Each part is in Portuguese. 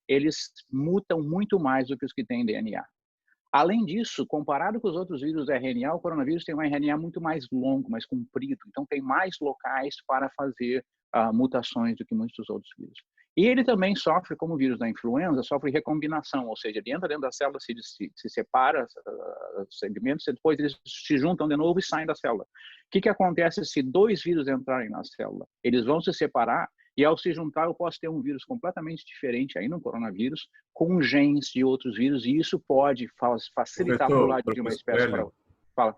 eles mutam muito mais do que os que têm DNA. Além disso, comparado com os outros vírus RNA, o coronavírus tem um RNA muito mais longo, mais comprido, então tem mais locais para fazer mutações do que muitos dos outros vírus. E ele também sofre, como o vírus da influenza, sofre recombinação, ou seja, ele entra dentro da célula, se separa os segmentos, e depois eles se juntam de novo e saem da célula. O que acontece se dois vírus entrarem na célula? Eles vão se separar e, ao se juntar, eu posso ter um vírus completamente diferente aí no coronavírus, com genes de outros vírus, e isso pode facilitar o pular de uma espécie para outra. Fala.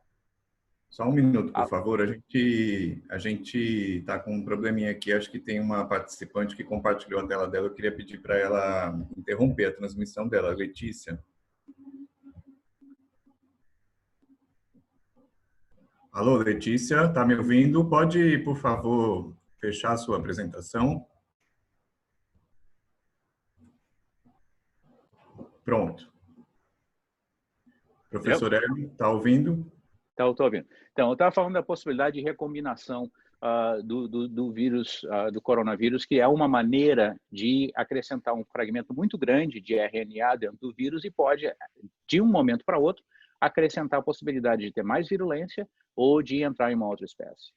Só um minuto, por favor. A gente está com um probleminha aqui. Acho que tem uma participante que compartilhou a tela dela. Eu queria pedir para ela interromper a transmissão dela. Letícia. Alô, Letícia, está me ouvindo? Pode, por favor, fechar a sua apresentação? Pronto. Professor Hélio, está ouvindo? Estou ouvindo. Então, eu estava falando da possibilidade de recombinação do vírus, do coronavírus, que é uma maneira de acrescentar um fragmento muito grande de RNA dentro do vírus e pode, de um momento para outro, acrescentar a possibilidade de ter mais virulência ou de entrar em uma outra espécie.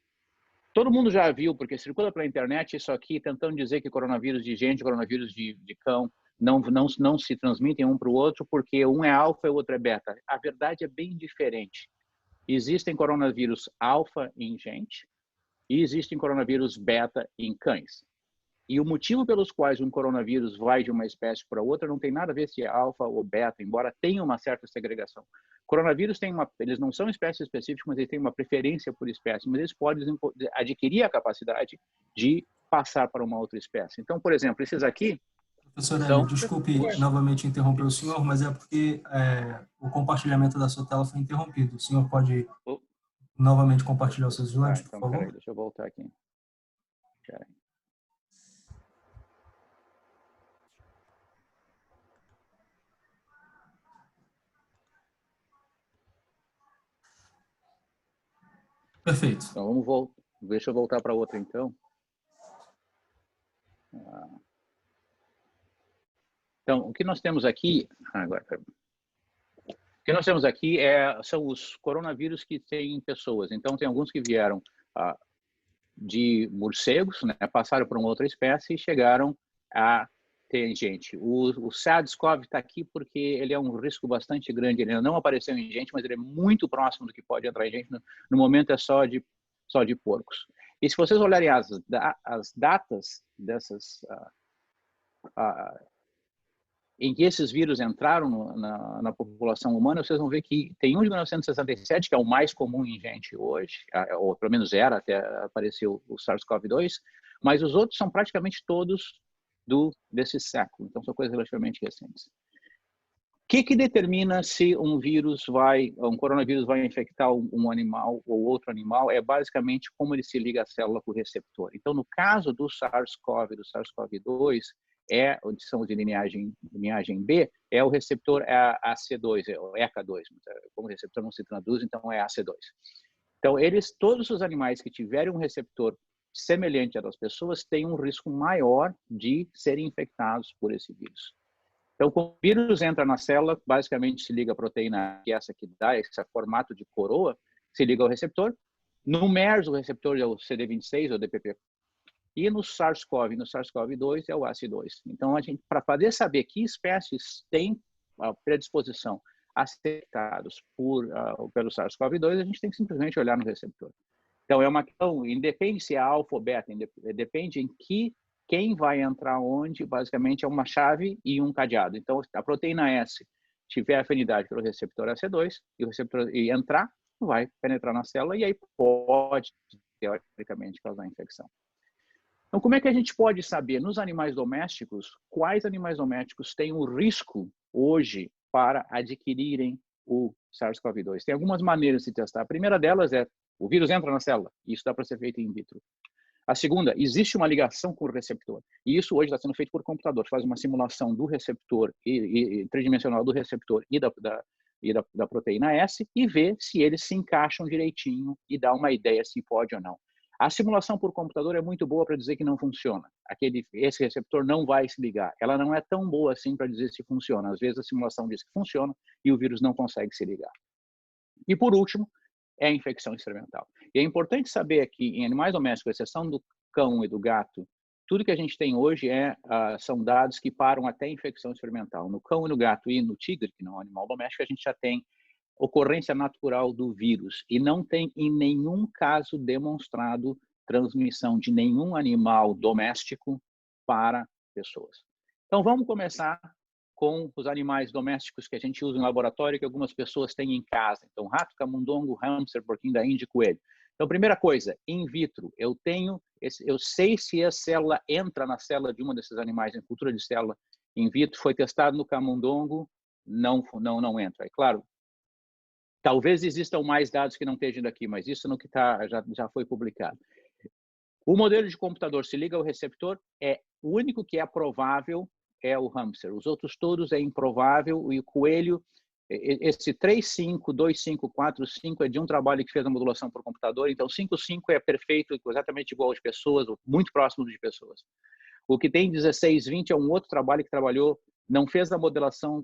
Todo mundo já viu, porque circula pela internet isso aqui, tentando dizer que coronavírus de gente, coronavírus de cão, não se transmitem um para o outro, porque um é alfa e o outro é beta. A verdade é bem diferente. Existem coronavírus alfa em gente e existem coronavírus beta em cães. E o motivo pelos quais um coronavírus vai de uma espécie para outra não tem nada a ver se é alfa ou beta, embora tenha uma certa segregação. Coronavírus eles não são espécies específicas, mas eles têm uma preferência por espécie, mas eles podem adquirir a capacidade de passar para uma outra espécie. Então, por exemplo, esses aqui... Professor Hélio, desculpe novamente interromper o senhor, mas é porque o compartilhamento da sua tela foi interrompido. O senhor pode novamente compartilhar os seus slides, por favor? Peraí, deixa eu voltar aqui. Peraí. Perfeito. Então, deixa eu voltar para outra, então. Então, o que nós temos aqui... O que nós temos aqui são os coronavírus que têm pessoas. Então, tem alguns que vieram de morcegos, né, passaram por uma outra espécie e chegaram a ter gente. O SARS-CoV está aqui porque ele é um risco bastante grande. Ele não apareceu em gente, mas ele é muito próximo do que pode entrar em gente. No momento é só de porcos. E se vocês olharem as datas dessas... em que esses vírus entraram na população humana, vocês vão ver que tem um de 1967, que é o mais comum em gente hoje, ou pelo menos era até apareceu o SARS-CoV-2, mas os outros são praticamente todos desse século, então são coisas relativamente recentes. O que determina se um coronavírus vai infectar um animal ou outro animal? É basicamente como ele se liga à célula com o receptor. Então, no caso do SARS-CoV, do SARS-CoV-2, são os de linhagem B, é o receptor AC2, é o ECA2. Como o receptor não se traduz, então é AC2. Então, todos os animais que tiverem um receptor semelhante a das pessoas têm um risco maior de serem infectados por esse vírus. Então, quando o vírus entra na célula, basicamente se liga a proteína, que é essa que dá esse formato de coroa, se liga ao receptor. No MERS, o receptor é o CD26, ou DPP. E no SARS-CoV, no SARS-CoV-2 é o AC2. Então, para poder saber que espécies têm a predisposição a ser infectados pelo SARS-CoV-2, a gente tem que simplesmente olhar no receptor. Então, é uma questão, independe se é alfa ou beta, depende em quem vai entrar onde, basicamente é uma chave e um cadeado. Então, a proteína S tiver afinidade pelo receptor AC2 e o receptor entrar, vai penetrar na célula e aí pode, teoricamente, causar infecção. Então, como é que a gente pode saber, nos animais domésticos, quais animais domésticos têm o risco hoje para adquirirem o SARS-CoV-2? Tem algumas maneiras de testar. A primeira delas é, o vírus entra na célula, e isso dá para ser feito in vitro. A segunda, existe uma ligação com o receptor. E isso hoje está sendo feito por computador. Faz uma simulação do receptor, tridimensional do receptor e da proteína S, e vê se eles se encaixam direitinho e dá uma ideia se pode ou não. A simulação por computador é muito boa para dizer que não funciona. Esse receptor não vai se ligar. Ela não é tão boa assim para dizer se funciona. Às vezes a simulação diz que funciona e o vírus não consegue se ligar. E por último, é a infecção experimental. E é importante saber aqui, em animais domésticos, à exceção do cão e do gato, tudo que a gente tem hoje são dados que param até infecção experimental. No cão e no gato e no tigre, que não é um animal doméstico, a gente já tem ocorrência natural do vírus e não tem em nenhum caso demonstrado transmissão de nenhum animal doméstico para pessoas. Então vamos começar com os animais domésticos que a gente usa em laboratório, que algumas pessoas têm em casa. Então rato, camundongo, hamster, porquinho da Índia e coelho. Então primeira coisa, in vitro, eu sei se a célula entra na célula de um desses animais em cultura de célula in vitro, foi testado no camundongo, não entra. É claro, talvez existam mais dados que não estejam daqui, mas isso no que já foi publicado. O modelo de computador se liga ao receptor, o único que é provável é o hamster. Os outros todos é improvável, e o coelho, esse 3.5, 2.5, 4.5 é de um trabalho que fez a modulação por computador, então 5.5 é perfeito, exatamente igual às pessoas, ou muito próximo de pessoas. O que tem 16.20 é um outro trabalho que trabalhou, não fez a modelação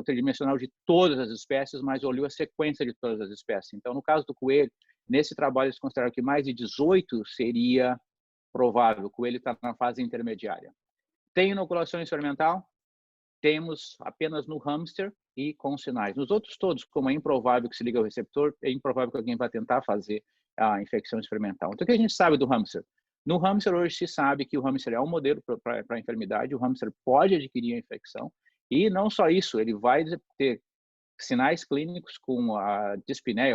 tridimensional de todas as espécies, mas olhou a sequência de todas as espécies. Então, no caso do coelho, nesse trabalho eles consideraram que mais de 18 seria provável. O coelho está na fase intermediária. Tem inoculação experimental? Temos apenas no hamster e com sinais. Nos outros todos, como é improvável que se ligue ao receptor, é improvável que alguém vá tentar fazer a infecção experimental. Então, o que a gente sabe do hamster? No hamster, hoje se sabe que o hamster é um modelo para a enfermidade, o hamster pode adquirir a infecção, e não só isso, ele vai ter sinais clínicos com a dispneia,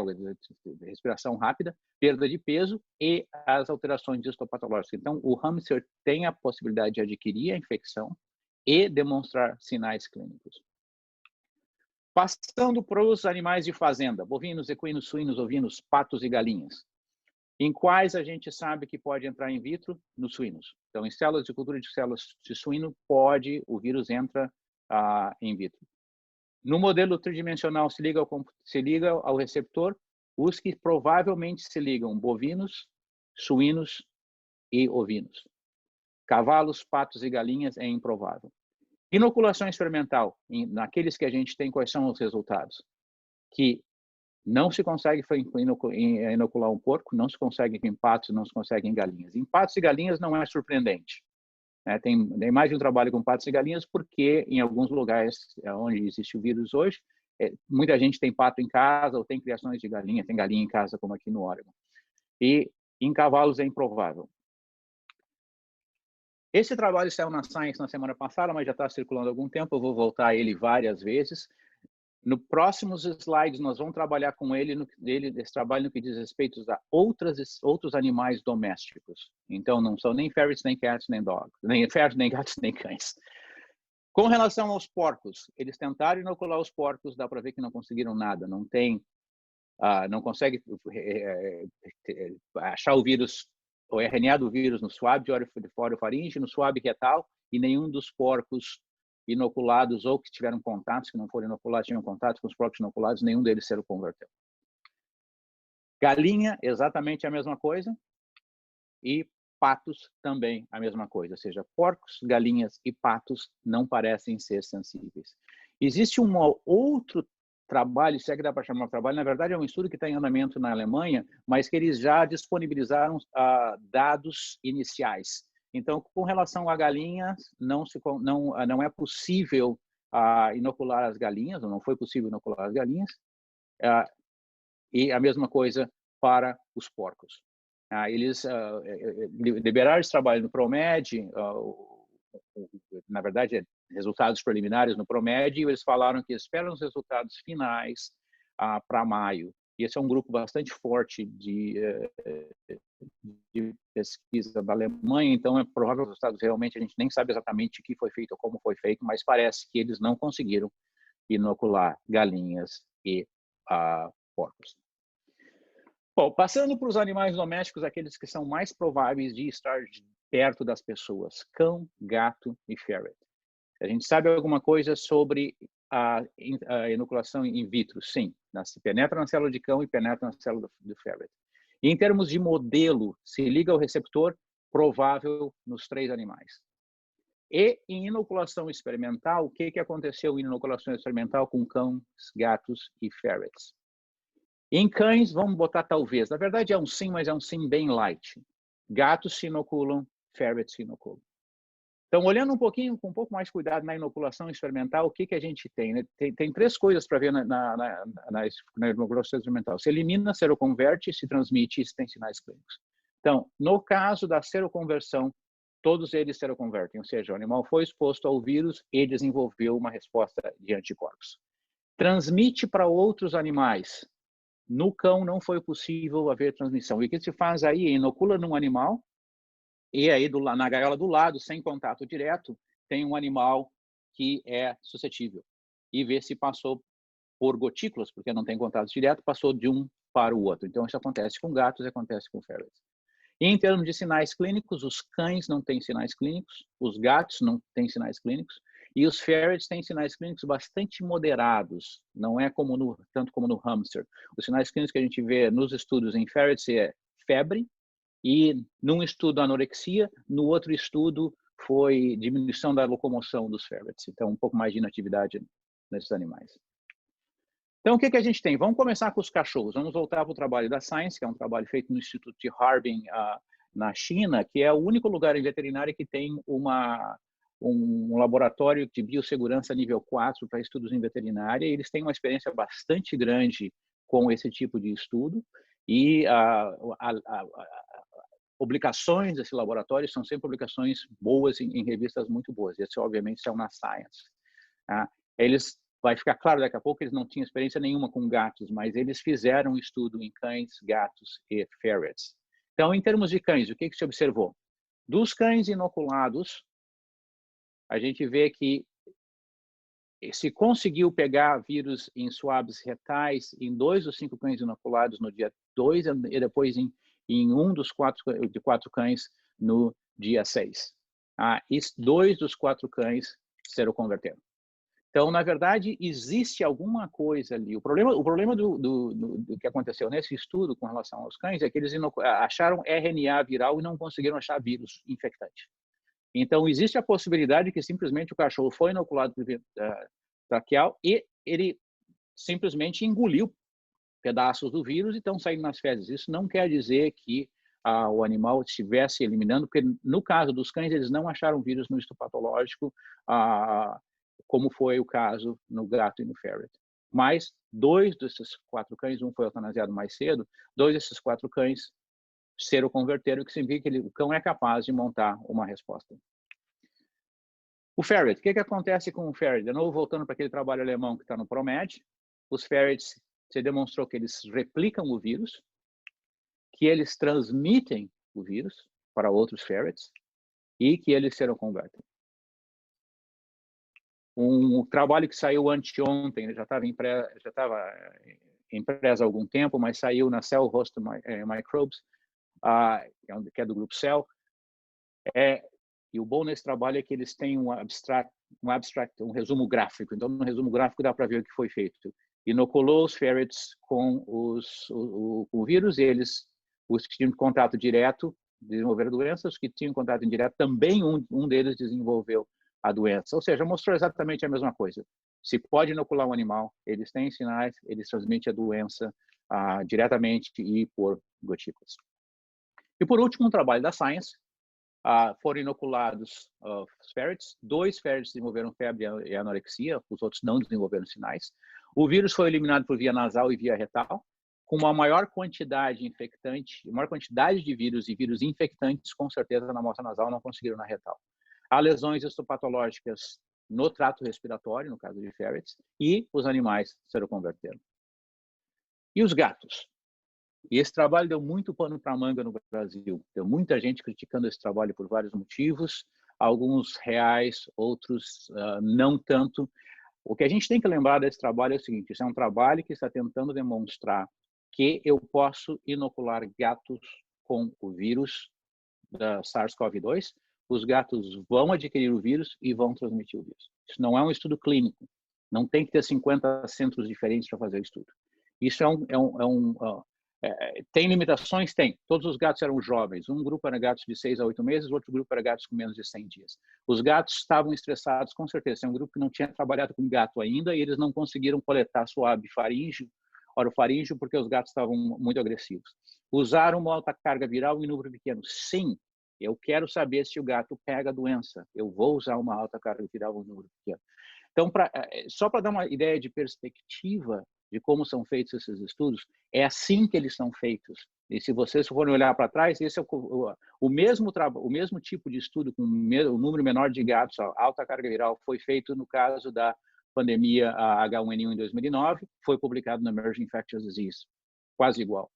respiração rápida, perda de peso e as alterações histopatológicas. Então, o hamster tem a possibilidade de adquirir a infecção e demonstrar sinais clínicos. Passando para os animais de fazenda, bovinos, equinos, suínos, ovinos, patos e galinhas. Em quais a gente sabe que pode entrar in vitro? Nos suínos. Então, em células de cultura de células de suíno, o vírus entra in vitro. No modelo tridimensional, se liga ao receptor, os que provavelmente se ligam: bovinos, suínos e ovinos. Cavalos, patos e galinhas é improvável. Inoculação experimental, naqueles que a gente tem, quais são os resultados? Que não se consegue inocular um porco, não se consegue em patos, não se consegue em galinhas. Em patos e galinhas não é surpreendente. Tem mais de um trabalho com patos e galinhas, porque em alguns lugares onde existe o vírus hoje, muita gente tem pato em casa ou tem criações de galinha, tem galinha em casa, como aqui no Oregon. E em cavalos é improvável. Esse trabalho saiu na Science na semana passada, mas já está circulando há algum tempo, eu vou voltar a ele várias vezes. No próximos slides, nós vamos trabalhar com esse trabalho no que diz respeito a outros animais domésticos. Então, não são nem ferrets, nem cats, nem dogs, nem ferros, nem gatos, nem cães. Com relação aos porcos, eles tentaram inocular os porcos, dá para ver que não conseguiram nada. Não consegue achar o vírus, o RNA do vírus no swab de orofaringe, no swab retal, e nenhum dos porcos inoculados ou que tiveram contatos, que não foram inoculados, tinham contatos com os porcos inoculados, nenhum deles se converteu. Galinha, exatamente a mesma coisa, e patos também a mesma coisa, ou seja, porcos, galinhas e patos não parecem ser sensíveis. Existe um outro trabalho, se é que dá para chamar de trabalho, na verdade é um estudo que está em andamento na Alemanha, mas que eles já disponibilizaram dados iniciais. Então, com relação a galinhas, não é possível inocular as galinhas, ou não foi possível inocular as galinhas, e a mesma coisa para os porcos. Eles liberaram esse trabalho no ProMed, na verdade, resultados preliminares no ProMed, e eles falaram que esperam os resultados finais para maio. E esse é um grupo bastante forte de pesquisa da Alemanha, então é provável que os resultados realmente a gente nem sabe exatamente o que foi feito ou como foi feito, mas parece que eles não conseguiram inocular galinhas e porcos. Bom, passando para os animais domésticos, aqueles que são mais prováveis de estar perto das pessoas: cão, gato e ferret. A gente sabe alguma coisa sobre a inoculação in vitro? Sim, penetra na célula de cão e penetra na célula do ferret. Em termos de modelo, se liga ao receptor, provável nos 3 animais. E em inoculação experimental, o que aconteceu em inoculação experimental com cães, gatos e ferrets? Em cães, vamos botar talvez. Na verdade, é um sim, mas é um sim bem light. Gatos se inoculam, ferrets se inoculam. Então, olhando com um pouco mais cuidado na inoculação experimental, o que a gente tem? Né? Tem 3 coisas para ver na inoculação experimental. Se elimina, seroconverte, se transmite e se tem sinais clínicos. Então, no caso da seroconversão, todos eles seroconvertem, ou seja, o animal foi exposto ao vírus e desenvolveu uma resposta de anticorpos. Transmite para outros animais. No cão não foi possível haver transmissão. E o que se faz aí? Inocula num animal e aí na gaiola do lado, sem contato direto, tem um animal que é suscetível. E vê se passou por gotículas, porque não tem contato direto, passou de um para o outro. Então, isso acontece com gatos e acontece com ferrets. E em termos de sinais clínicos, os cães não têm sinais clínicos, os gatos não têm sinais clínicos, e os ferrets têm sinais clínicos bastante moderados, não é tanto como no hamster. Os sinais clínicos que a gente vê nos estudos em ferrets é febre, e num estudo anorexia, no outro estudo foi diminuição da locomoção dos ferrets, então um pouco mais de inatividade nesses animais. Então, o que a gente tem? Vamos começar com os cachorros. Vamos voltar para o trabalho da Science, que é um trabalho feito no Instituto de Harbin, na China, que é o único lugar em veterinária que tem um laboratório de biossegurança nível 4 para estudos em veterinária. E eles têm uma experiência bastante grande com esse tipo de estudo. E publicações desse laboratório são sempre publicações boas em revistas muito boas. Esse, obviamente, é na Science. Vai ficar claro daqui a pouco que eles não tinham experiência nenhuma com gatos, mas eles fizeram um estudo em cães, gatos e ferrets. Então, em termos de cães, o que se observou? Dos cães inoculados, a gente vê que se conseguiu pegar vírus em swabs retais em 2 dos 5 cães inoculados no dia 2 e depois em um dos 4 cães no dia 6. E 2 dos 4 cães seroconverteram. Então, na verdade, existe alguma coisa ali. O problema do que aconteceu nesse estudo com relação aos cães é que eles acharam RNA viral e não conseguiram achar vírus infectante. Então, existe a possibilidade que simplesmente o cachorro foi inoculado por traqueal e ele simplesmente engoliu pedaços do vírus e estão saindo nas fezes. Isso não quer dizer que o animal estivesse eliminando, porque no caso dos cães, eles não acharam vírus no histopatológico, como foi o caso no gato e no ferret. Mas 2 desses 4 cães, um foi eutanasiado mais cedo, 2 desses 4 cães seroconverteram, o que significa que o cão é capaz de montar uma resposta. O ferret, o que acontece com o ferret? De novo, voltando para aquele trabalho alemão que está no ProMed, os ferrets, você demonstrou que eles replicam o vírus, que eles transmitem o vírus para outros ferrets e que eles seroconvertem. Um trabalho que saiu anteontem, já estava impresso há algum tempo, mas saiu na Cell Host Microbes, que é do grupo Cell. E o bom nesse trabalho é que eles têm um resumo gráfico. Então, no resumo gráfico dá para ver o que foi feito. Inoculou os ferrets com o vírus, os que tinham contato direto desenvolveram doenças, os que tinham contato indireto, também um deles desenvolveu a doença. Ou seja, mostrou exatamente a mesma coisa. Se pode inocular um animal, eles têm sinais, eles transmitem a doença diretamente e por gotículas. E por último, um trabalho da Science, foram inoculados os ferrets. 2 ferrets desenvolveram febre e anorexia, os outros não desenvolveram sinais. O vírus foi eliminado por via nasal e via retal, com uma maior quantidade infectante, maior quantidade de vírus e vírus infectantes, com certeza na amostra nasal, não conseguiram na retal. Há lesões histopatológicas no trato respiratório, no caso de ferrets, e os animais seroconverteram. E os gatos? E esse trabalho deu muito pano para a manga no Brasil. Deu muita gente criticando esse trabalho por vários motivos, alguns reais, outros não tanto. O que a gente tem que lembrar desse trabalho é o seguinte: isso é um trabalho que está tentando demonstrar que eu posso inocular gatos com o vírus da SARS-CoV-2, os gatos vão adquirir o vírus e vão transmitir o vírus. Isso não é um estudo clínico. Não tem que ter 50 centros diferentes para fazer o estudo. Isso Tem limitações? Tem. Todos os gatos eram jovens. Um grupo era gatos de 6 a 8 meses, outro grupo era gatos com menos de 100 dias. Os gatos estavam estressados, com certeza. É um grupo que não tinha trabalhado com gato ainda e eles não conseguiram coletar suave faríngeo, orofaríngeo, porque os gatos estavam muito agressivos. Usaram uma alta carga viral em número pequeno? Sim. Eu quero saber se o gato pega a doença. Eu vou usar uma alta carga viral em número pequeno. Então, só para dar uma ideia de perspectiva de como são feitos esses estudos, é assim que eles são feitos. E se vocês forem olhar para trás, esse é o mesmo tipo de estudo com um número menor de gatos, alta carga viral, foi feito no caso da pandemia H1N1 em 2009, foi publicado no Emerging Infectious Disease, quase igual.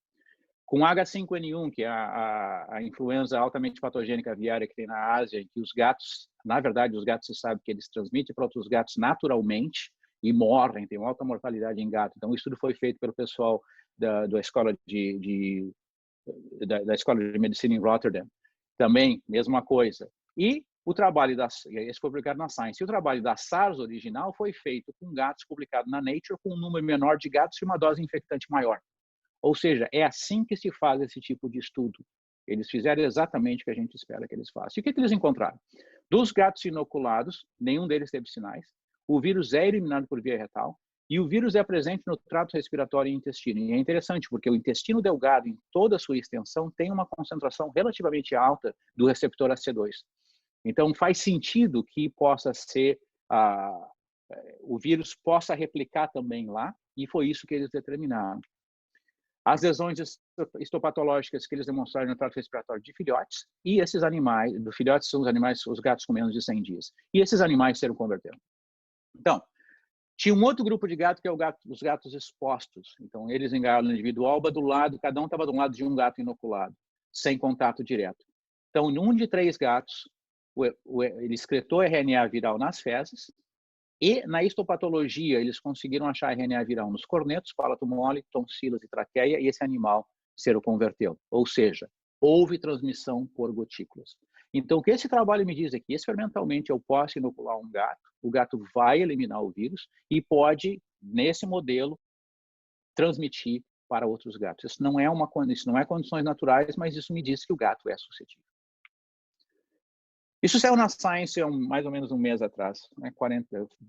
Com H5N1, que é a influenza altamente patogênica aviária que tem na Ásia, em que os gatos, na verdade, os gatos se sabe que eles transmitem para outros gatos naturalmente e morrem, tem uma alta mortalidade em gato. Então, o estudo foi feito pelo pessoal da escola da escola de medicina em Rotterdam. Também, mesma coisa. E o trabalho esse foi publicado na Science. E o trabalho da SARS original foi feito com gatos, publicado na Nature, com um número menor de gatos e uma dose infectante maior. Ou seja, é assim que se faz esse tipo de estudo. Eles fizeram exatamente o que a gente espera que eles façam. E o que eles encontraram? Dos gatos inoculados, nenhum deles teve sinais. O vírus é eliminado por via retal e o vírus é presente no trato respiratório e intestino. E é interessante, porque o intestino delgado, em toda a sua extensão, tem uma concentração relativamente alta do receptor AC2. Então, faz sentido que possa ser o vírus possa replicar também lá, e foi isso que eles determinaram. As lesões histopatológicas que eles demonstraram no trato respiratório de filhotes, e esses animais, dos filhotes são os gatos com menos de 100 dias. E esses animais serão convertidos. Então, tinha um outro grupo de gato que é os gatos expostos. Então, eles enganaram no individual, cada um estava do lado de um gato inoculado, sem contato direto. Então, em um de 3 gatos, ele excretou RNA viral nas fezes, e na histopatologia, eles conseguiram achar RNA viral nos cornetos, palato mole, tonsilas e traqueia, e esse animal seroconverteu. Ou seja, houve transmissão por gotículas. Então, o que esse trabalho me diz é que, experimentalmente, eu posso inocular um gato, o gato vai eliminar o vírus e pode, nesse modelo, transmitir para outros gatos. Isso não é condições naturais, mas isso me diz que o gato é suscetível. Isso saiu na Science mais ou menos um mês atrás, né?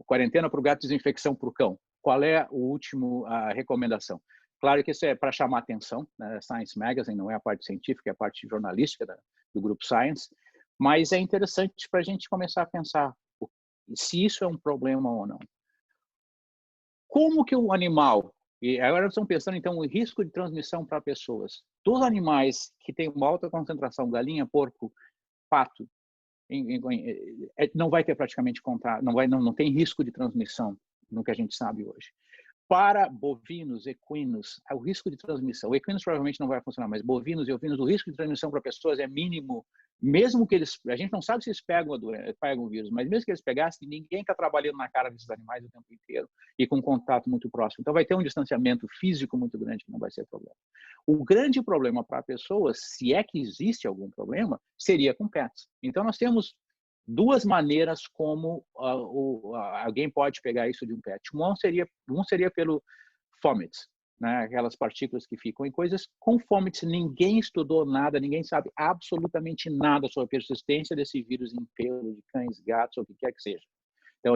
Quarentena para o gato, desinfecção para o cão. Qual é a última recomendação? Claro que isso é para chamar atenção, né? Science Magazine não é a parte científica, é a parte jornalística do grupo Science, mas é interessante para a gente começar a pensar se isso é um problema ou não. Como que o animal, e agora nós estamos pensando então o risco de transmissão para pessoas, dos animais que têm uma alta concentração, galinha, porco, pato, não vai ter praticamente contato, não tem risco de transmissão no que a gente sabe hoje. Para bovinos, equinos, o risco de transmissão, equinos provavelmente não vai funcionar, mas bovinos e ovinos, o risco de transmissão para pessoas é mínimo, mesmo que a gente não sabe se eles pegam o vírus, mas mesmo que eles pegassem, ninguém está trabalhando na cara desses animais o tempo inteiro e com contato muito próximo. Então vai ter um distanciamento físico muito grande que não vai ser problema. O grande problema para pessoas, se é que existe algum problema, seria com pets. Então nós temos 2 maneiras como alguém pode pegar isso de um pet. Um seria pelo fomites, né? Aquelas partículas que ficam em coisas. Com fomites, ninguém estudou nada, ninguém sabe absolutamente nada sobre a persistência desse vírus em pelo de cães, gatos, ou o que quer que seja. Então,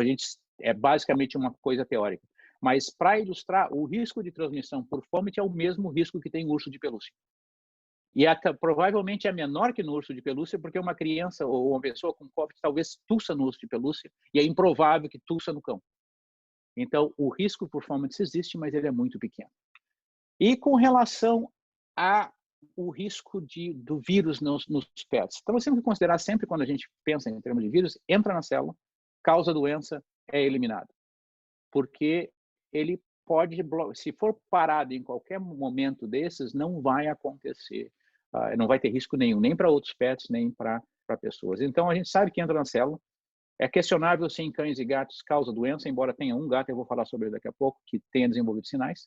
é basicamente uma coisa teórica. Mas, para ilustrar, o risco de transmissão por fomite é o mesmo risco que tem o urso de pelúcia. E provavelmente é menor que no urso de pelúcia, porque uma criança ou uma pessoa com COVID talvez tussa no urso de pelúcia, e é improvável que tussa no cão. Então, o risco por fomites existe, mas ele é muito pequeno. E com relação ao risco do vírus nos pets. Então, nós temos que considerar sempre, quando a gente pensa em termos de vírus, entra na célula, causa doença, é eliminado. Porque ele pode, se for parado em qualquer momento desses, não vai acontecer. Não vai ter risco nenhum, nem para outros pets, nem para pessoas. Então, a gente sabe que entra na célula. É questionável se em cães e gatos causa doença, embora tenha um gato, eu vou falar sobre ele daqui a pouco, que tenha desenvolvido sinais.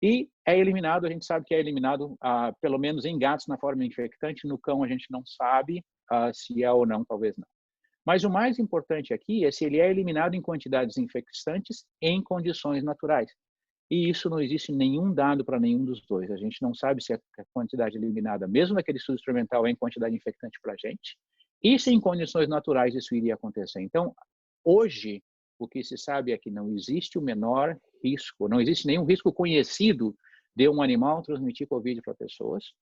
E é eliminado, a gente sabe que é eliminado, pelo menos em gatos, na forma infectante. No cão, a gente não sabe se é ou não, talvez não. Mas o mais importante aqui é se ele é eliminado em quantidades infectantes em condições naturais. E isso não existe nenhum dado para nenhum dos dois. A gente não sabe se a quantidade eliminada, mesmo naquele estudo experimental, é em quantidade infectante para a gente, e se em condições naturais isso iria acontecer. Então, hoje, o que se sabe é que não existe o menor risco, não existe nenhum risco conhecido de um animal transmitir Covid para pessoas,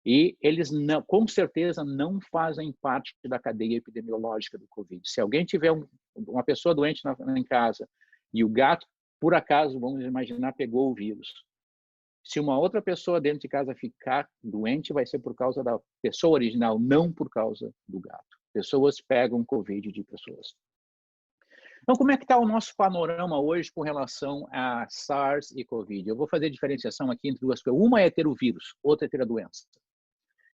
e eles, não, com certeza, não fazem parte da cadeia epidemiológica do Covid. Se alguém tiver uma pessoa doente em casa e o gato, por acaso, vamos imaginar, pegou o vírus. Se uma outra pessoa dentro de casa ficar doente, vai ser por causa da pessoa original, não por causa do gato. Pessoas pegam Covid de pessoas. Então, como é que está o nosso panorama hoje com relação a SARS e Covid? Eu vou fazer diferenciação aqui entre duas coisas. Uma é ter o vírus, outra é ter a doença.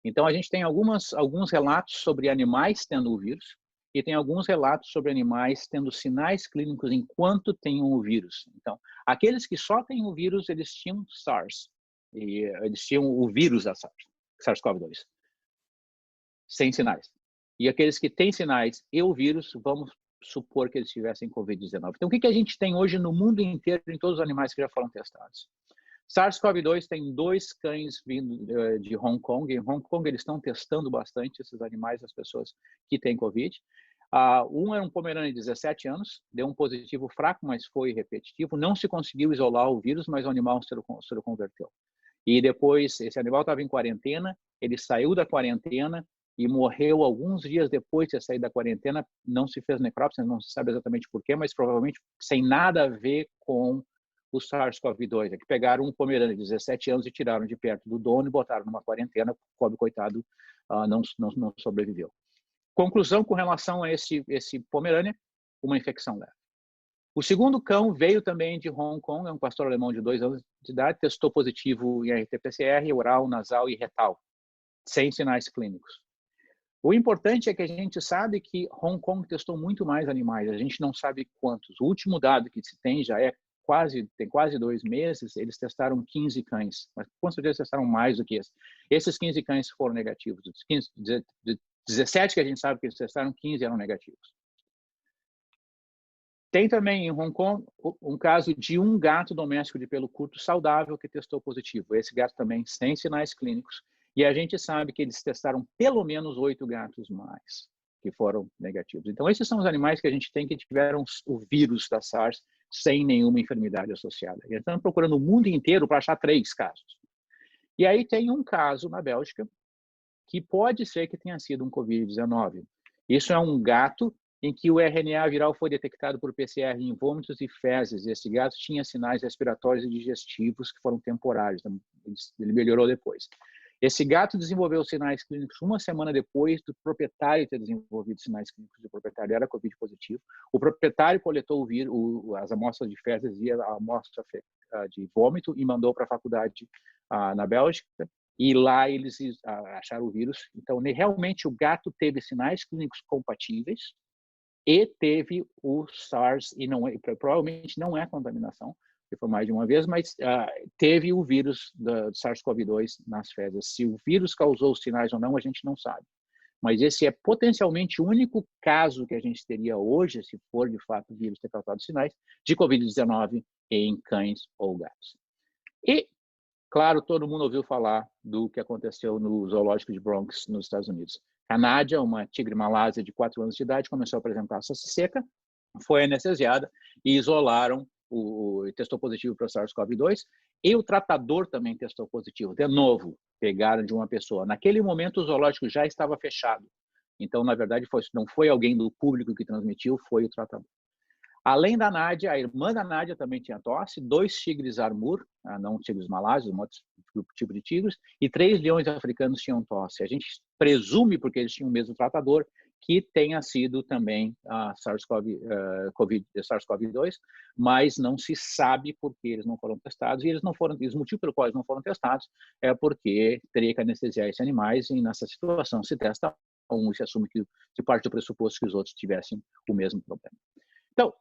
Então, a gente tem alguns relatos sobre animais tendo o vírus e tem alguns relatos sobre animais tendo sinais clínicos enquanto tenham o vírus. Então, aqueles que só têm o vírus, eles tinham SARS. E eles tinham o vírus da SARS-CoV-2, sem sinais. E aqueles que têm sinais e o vírus, vamos supor que eles tivessem Covid-19. Então, o que a gente tem hoje no mundo inteiro, em todos os animais que já foram testados? SARS-CoV-2 tem 2 cães vindo de Hong Kong. Em Hong Kong, eles estão testando bastante esses animais, as pessoas que têm Covid. Um era um Pomerânia de 17 anos, deu um positivo fraco, mas foi repetitivo. Não se conseguiu isolar o vírus, mas o animal se converteu. E depois, esse animal estava em quarentena, ele saiu da quarentena e morreu alguns dias depois de sair da quarentena. Não se fez necrópsia, não se sabe exatamente por quê, mas provavelmente sem nada a ver com o SARS-CoV-2, é que pegaram um Pomerânia de 17 anos e tiraram de perto do dono e botaram numa quarentena, o pobre coitado não sobreviveu. Conclusão com relação a esse Pomerânia, uma infecção leve. O segundo cão veio também de Hong Kong, é um pastor alemão de 2 anos de idade, testou positivo em RT-PCR, oral, nasal e retal, sem sinais clínicos. O importante é que a gente sabe que Hong Kong testou muito mais animais, a gente não sabe quantos. O último dado que se tem já tem quase 2 meses, eles testaram 15 cães, mas com certeza testaram mais do que esse. Esses 15 cães foram negativos. Dos 17 que a gente sabe que eles testaram, 15 eram negativos. Tem também em Hong Kong um caso de um gato doméstico de pelo curto saudável que testou positivo. Esse gato também sem sinais clínicos. E a gente sabe que eles testaram pelo menos 8 gatos mais que foram negativos. Então, esses são os animais que a gente tem que tiveram o vírus da SARS sem nenhuma enfermidade associada. E estamos procurando o mundo inteiro para achar 3 casos. E aí tem um caso na Bélgica que pode ser que tenha sido um Covid-19. Isso é um gato em que o RNA viral foi detectado por PCR em vômitos e fezes. Esse gato tinha sinais respiratórios e digestivos que foram temporários. Então, ele melhorou depois. Esse gato desenvolveu sinais clínicos 1 semana depois do proprietário ter desenvolvido sinais clínicos. O proprietário era Covid positivo. O proprietário coletou o vírus, as amostras de fezes e a amostra de vômito e mandou para a faculdade na Bélgica. E lá eles acharam o vírus. Então, realmente, o gato teve sinais clínicos compatíveis e teve o SARS, e provavelmente não é contaminação, que foi mais de uma vez, mas teve o vírus do SARS-CoV-2 nas fezes. Se o vírus causou os sinais ou não, a gente não sabe. Mas esse é potencialmente o único caso que a gente teria hoje, se for de fato o vírus ter causado sinais, de Covid-19 em cães ou gatos. E, claro, todo mundo ouviu falar do que aconteceu no zoológico de Bronx, nos Estados Unidos. A Nádia, uma tigre malásia de 4 anos de idade, começou a apresentar tosse seca, foi anestesiada e isolaram, testou positivo para o SARS-CoV-2 e o tratador também testou positivo. De novo, pegaram de uma pessoa. Naquele momento, o zoológico já estava fechado. Então, na verdade, não foi alguém do público que transmitiu, foi o tratador. Além da Nádia, a irmã da Nádia também tinha tosse, 2 tigres Amur, não tigres malásios, um outro tipo de tigres, e 3 leões africanos tinham tosse. A gente presume, porque eles tinham o mesmo tratador, que tenha sido também SARS-CoV-2, mas não se sabe por que eles não foram testados, e os motivos pelo qual eles não foram testados é porque teria que anestesiar esses animais, e nessa situação se testa um e se assume que parte do pressuposto que os outros tivessem o mesmo problema. Então,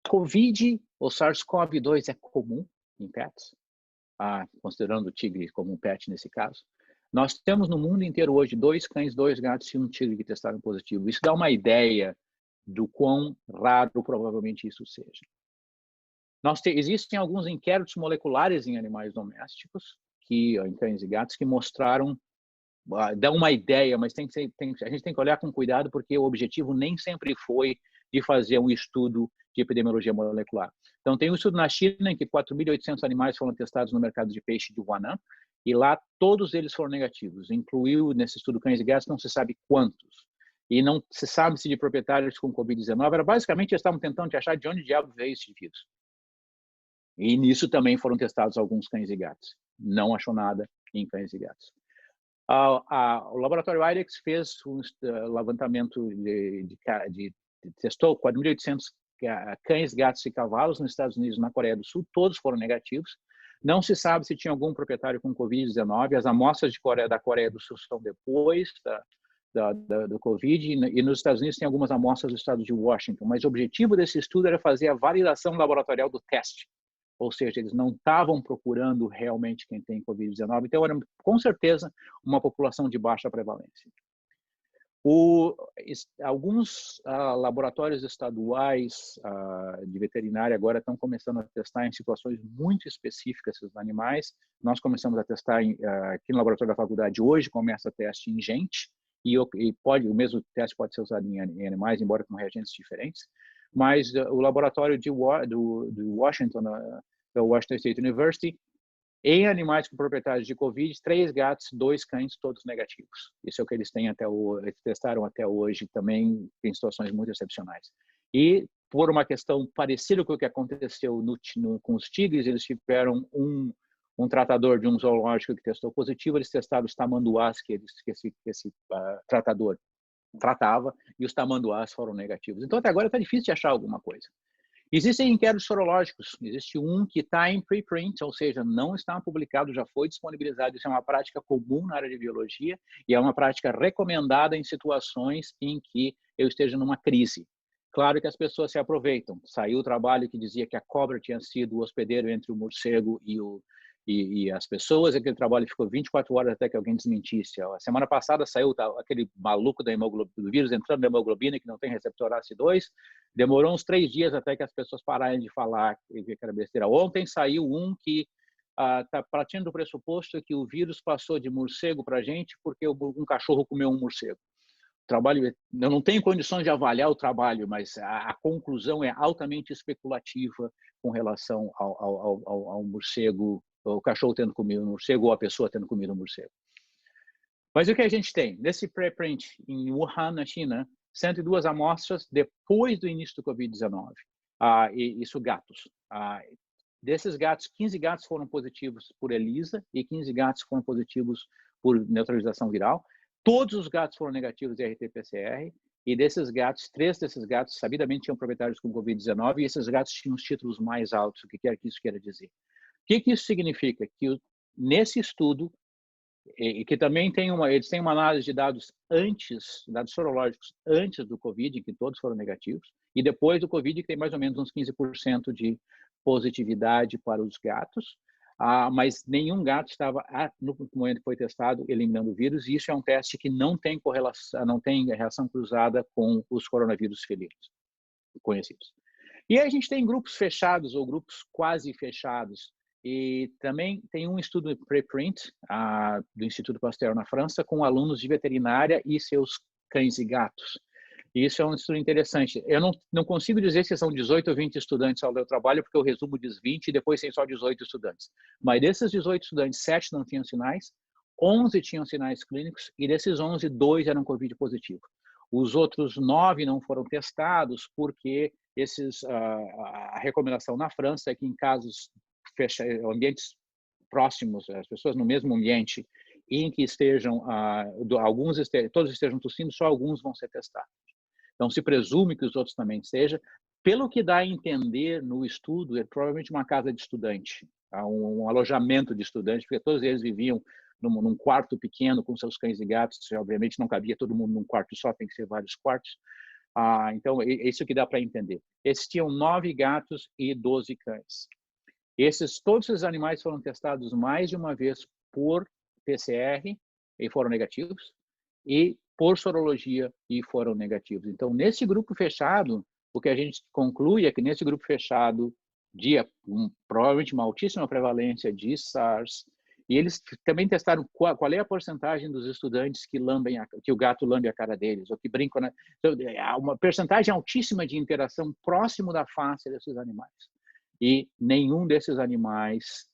Covid ou SARS-CoV-2 é comum em pets, considerando o tigre como um pet nesse caso. Nós temos no mundo inteiro hoje 2 cães, 2 gatos e 1 tigre que testaram positivo. Isso dá uma ideia do quão raro provavelmente isso seja. Existem alguns inquéritos moleculares em animais domésticos, em cães e gatos, que mostraram, dá uma ideia, mas a gente tem que olhar com cuidado, porque o objetivo nem sempre foi de fazer um estudo de epidemiologia molecular. Então, tem um estudo na China em que 4.800 animais foram testados no mercado de peixe de Huanan, e lá todos eles foram negativos. Incluiu nesse estudo cães e gatos, não se sabe quantos. E não se sabe se de proprietários com Covid-19. Era basicamente, eles estavam tentando achar de onde diabo veio esse vírus. E nisso também foram testados alguns cães e gatos. Não achou nada em cães e gatos. O laboratório IDEXX fez um levantamento testou 4.800 cães, gatos e cavalos nos Estados Unidos e na Coreia do Sul. Todos foram negativos. Não se sabe se tinha algum proprietário com Covid-19. As amostras da Coreia do Sul são depois do Covid, e nos Estados Unidos tem algumas amostras do estado de Washington. Mas o objetivo desse estudo era fazer a validação laboratorial do teste. Ou seja, eles não estavam procurando realmente quem tem Covid-19. Então, era com certeza uma população de baixa prevalência. Alguns laboratórios estaduais de veterinária agora estão começando a testar em situações muito específicas esses animais. Nós começamos a testar aqui no laboratório da faculdade hoje, começa teste em gente, e o mesmo teste pode ser usado em animais, embora com reagentes diferentes. Mas o laboratório do Washington, da Washington State University, em animais com proprietários de Covid, 3 gatos, 2 cães, todos negativos. Isso é o que eles têm eles testaram até hoje, também em situações muito excepcionais. E por uma questão parecida com o que aconteceu com os tigres, eles tiveram um tratador de um zoológico que testou positivo, eles testaram os tamanduás que esse tratador tratava, e os tamanduás foram negativos. Então, até agora está difícil de achar alguma coisa. Existem inquéritos sorológicos. Existe um que está em preprint, ou seja, não está publicado, já foi disponibilizado. Isso é uma prática comum na área de biologia e é uma prática recomendada em situações em que eu esteja numa crise. Claro que as pessoas se aproveitam. Saiu o trabalho que dizia que a cobra tinha sido o hospedeiro entre o morcego e as pessoas. Aquele trabalho ficou 24 horas até que alguém desmentisse. A semana passada saiu aquele maluco do vírus entrando na hemoglobina, que não tem receptor ACE2. Demorou uns 3 dias até que as pessoas pararem de falar que era besteira. Ontem saiu um que está partindo do pressuposto que o vírus passou de morcego para a gente porque um cachorro comeu um morcego. Trabalho, eu não tenho condições de avaliar o trabalho, mas a conclusão é altamente especulativa com relação ao morcego, o cachorro tendo comido um morcego ou a pessoa tendo comido um morcego. Mas o que a gente tem? Nesse preprint em Wuhan, na China, 102 amostras depois do início do Covid-19. Isso gatos. Desses gatos, 15 gatos foram positivos por ELISA e 15 gatos foram positivos por neutralização viral. Todos os gatos foram negativos de RT-PCR, e desses gatos, 3 desses gatos sabidamente tinham proprietários com Covid-19, e esses gatos tinham os títulos mais altos. O que quer que isso queira dizer? O que isso significa? Que nesse estudo, e que também eles têm uma análise de dados sorológicos antes do Covid, em que todos foram negativos, e depois do Covid, que tem mais ou menos uns 15% de positividade para os gatos. Mas nenhum gato estava, no momento que foi testado, eliminando o vírus, e isso é um teste que não tem correlação, não tem reação cruzada com os coronavírus felinos conhecidos. E aí a gente tem grupos fechados ou grupos quase fechados, e também tem um estudo preprint do Instituto Pasteur na França com alunos de veterinária e seus cães e gatos. E isso é um estudo interessante. Eu não consigo dizer se são 18 ou 20 estudantes ao meu trabalho, porque o resumo diz 20 e depois tem só 18 estudantes. Mas desses 18 estudantes, 7 não tinham sinais, 11 tinham sinais clínicos, e desses 11, 2 eram Covid positivo. Os outros 9 não foram testados porque a recomendação na França é que em casos ambientes próximos, as pessoas no mesmo ambiente, em que todos estejam tossindo, só alguns vão ser testados. Então, se presume que os outros também sejam. Pelo que dá a entender no estudo, é provavelmente uma casa de estudante, um alojamento de estudantes, porque todos eles viviam num quarto pequeno com seus cães e gatos. Obviamente, não cabia todo mundo num quarto só, tem que ser vários quartos. Então, é isso que dá para entender. Esses tinham 9 gatos e 12 cães. Todos esses animais foram testados mais de uma vez por PCR e foram negativos, e por sorologia e foram negativos. Então, nesse grupo fechado, o que a gente conclui é que nesse grupo fechado provavelmente uma altíssima prevalência de SARS, e eles também testaram qual é a porcentagem dos estudantes que o gato lambe a cara deles, ou que brincam. Então, há uma percentagem altíssima de interação próximo da face desses animais. E nenhum desses animais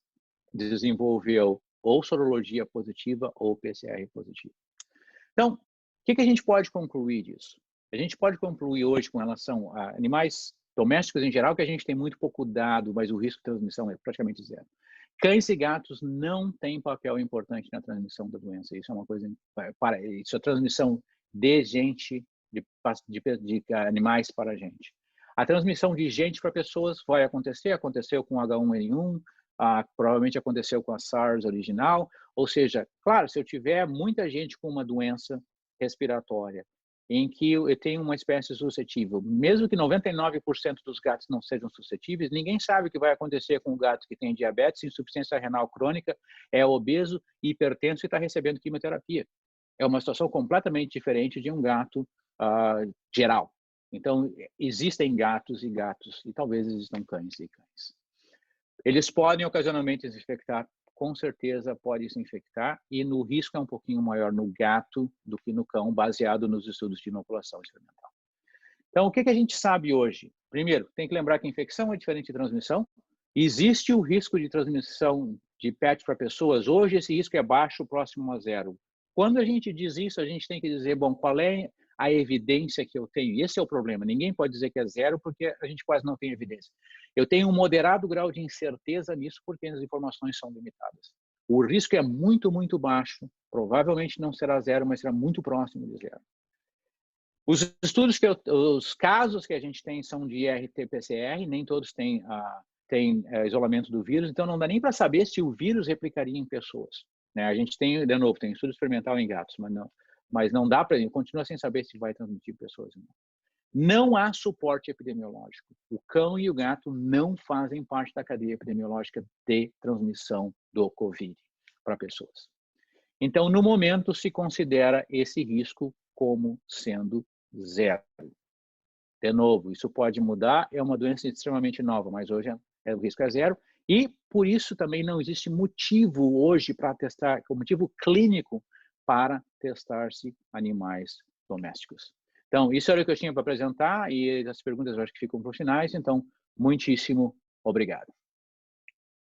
desenvolveu ou sorologia positiva ou PCR positiva. Então, o que a gente pode concluir disso? A gente pode concluir hoje com relação a animais domésticos em geral, que a gente tem muito pouco dado, mas o risco de transmissão é praticamente zero. Cães e gatos não têm papel importante na transmissão da doença. Isso é uma coisa isso é transmissão de gente, de animais para a gente. A transmissão de gente para pessoas vai acontecer, aconteceu com H1N1, provavelmente aconteceu com a SARS original, ou seja, claro, se eu tiver muita gente com uma doença respiratória, em que eu tenho uma espécie suscetível, mesmo que 99% dos gatos não sejam suscetíveis, ninguém sabe o que vai acontecer com o gato que tem diabetes, insuficiência renal crônica, é obeso, hipertenso e está recebendo quimioterapia. É uma situação completamente diferente de um gato geral. Então, existem gatos e gatos, e talvez existam cães e cães. Eles podem ocasionalmente se infectar, com certeza pode se infectar, e o risco é um pouquinho maior no gato do que no cão, baseado nos estudos de inoculação experimental. Então, o que a gente sabe hoje? Primeiro, tem que lembrar que a infecção é diferente de transmissão. Existe o risco de transmissão de pet para pessoas. Hoje, esse risco é baixo, próximo a zero. Quando a gente diz isso, a gente tem que dizer, bom, qual é a evidência que eu tenho? Esse é o problema. Ninguém pode dizer que é zero, porque a gente quase não tem evidência. Eu tenho um moderado grau de incerteza nisso, porque as informações são limitadas. O risco é muito, muito baixo. Provavelmente não será zero, mas será muito próximo de zero. Os estudos os casos que a gente tem são de RT-PCR, nem todos têm isolamento do vírus, então não dá nem para saber se o vírus replicaria em pessoas. Né? A gente tem, de novo, tem estudo experimental em gatos, mas não dá para, continua sem saber se vai transmitir pessoas. Não há suporte epidemiológico. O cão e o gato não fazem parte da cadeia epidemiológica de transmissão do COVID para pessoas. Então, no momento, se considera esse risco como sendo zero. De novo, isso pode mudar, é uma doença extremamente nova, mas hoje o risco é zero. E, por isso, também não existe motivo hoje para testar, motivo clínico para testar-se animais domésticos. Então, isso era o que eu tinha para apresentar, e as perguntas eu acho que ficam para os finais, então, muitíssimo obrigado.